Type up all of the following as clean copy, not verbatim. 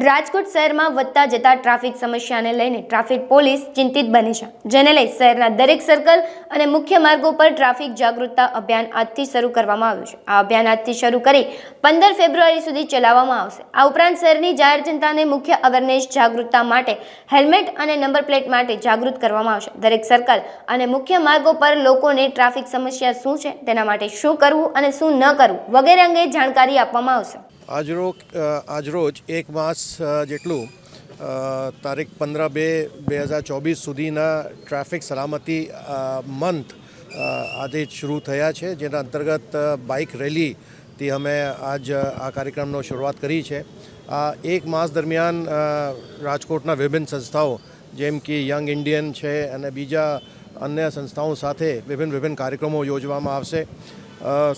રાજકોટ શહેરમાં વધતા જતા ટ્રાફિક સમસ્યાને લઈને ટ્રાફિક પોલીસ ચિંતિત બની છે, જેને લઈ શહેરના દરેક સર્કલ અને મુખ્ય માર્ગો પર ટ્રાફિક જાગૃતતા અભિયાન આજથી શરૂ કરવામાં આવ્યું છે. આ અભિયાન આજથી શરૂ કરી 15 ફેબ્રુઆરી સુધી ચલાવવામાં આવશે. આ ઉપરાંત શહેરની જાહેર જનતાને મુખ્ય અવેરનેસ જાગૃતતા માટે હેલ્મેટ અને નંબર પ્લેટ માટે જાગૃત કરવામાં આવશે. દરેક સર્કલ અને મુખ્ય માર્ગો પર લોકોને ટ્રાફિક સમસ્યા શું છે, તેના માટે શું કરવું અને શું ન કરવું વગેરે અંગે જાણકારી આપવામાં આવશે. આજરોજ એક માસ જેટલું તારીખ 15/2/2024 સુધીના ટ્રાફિક સલામતી મંથ આજે શરૂ થયા છે, જેના અંતર્ગત બાઇક રેલીથી અમે આજ આ કાર્યક્રમનો શરૂઆત કરી છે. આ એક માસ દરમિયાન રાજકોટના વિભિન્ન સંસ્થાઓ જેમ કે યંગ ઇન્ડિયન છે અને બીજા અન્ય સંસ્થાઓ સાથે વિભિન્ન કાર્યક્રમો યોજવામાં આવશે.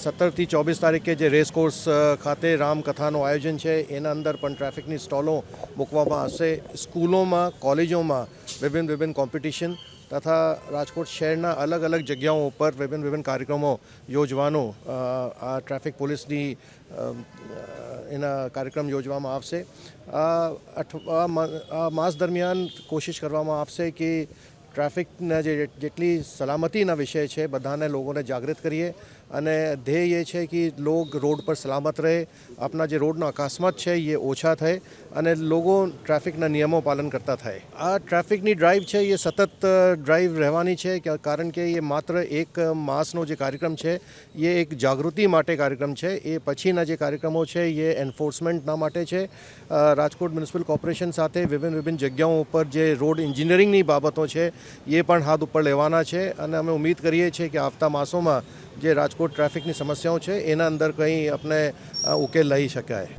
17થી 24 તારીખે જે રેસકોર્સ ખાતે રામકથાનું આયોજન છે, એના અંદર પણ ટ્રાફિકની સ્ટોલો મૂકવામાં આવશે. સ્કૂલોમાં, કોલેજોમાં વિભિન્ન કોમ્પિટિશન તથા રાજકોટ શહેરના અલગ જગ્યાઓ ઉપર વિભિન્ન કાર્યક્રમો યોજવાનો આ ટ્રાફિક પોલીસની એના કાર્યક્રમ યોજવામાં આવશે. આ માસ દરમિયાન કોશિશ કરવામાં આવશે કે ટ્રાફિકના જેટલી સલામતીના વિષય છે બધાને લોકોને જાગૃત કરીએ અને ધ્યેય એ છે કે લોગ રોડ પર સલામત રહે, આપણા જે રોડનો અકસ્માત છે એ ઓછા થાય અને લોકો ટ્રાફિકના નિયમો પાલન કરતા થાય. આ ટ્રાફિકની ડ્રાઈવ છે એ સતત ડ્રાઈવ રહેવાની છે, કારણ કે એ માત્ર એક માસનો જે કાર્યક્રમ છે એ એક જાગૃતિ માટે કાર્યક્રમ છે. એ પછીના જે કાર્યક્રમો છે એ એન્ફોર્સમેન્ટના માટે છે. રાજકોટ મ્યુનિસિપલ કોર્પોરેશન સાથે વિભિન્ન જગ્યાઓ ઉપર જે રોડ એન્જિનિયરિંગની બાબતો છે એ પણ હાથ ઉપર લેવાના છે અને અમે ઉમ્મીદ કરીએ છીએ કે આવતા માસોમાં જે રાજકોટ ટ્રાફિકની સમસ્યાઓ છે એના અંદર કંઈ આપણે ઉકેલ લઈ શકાય.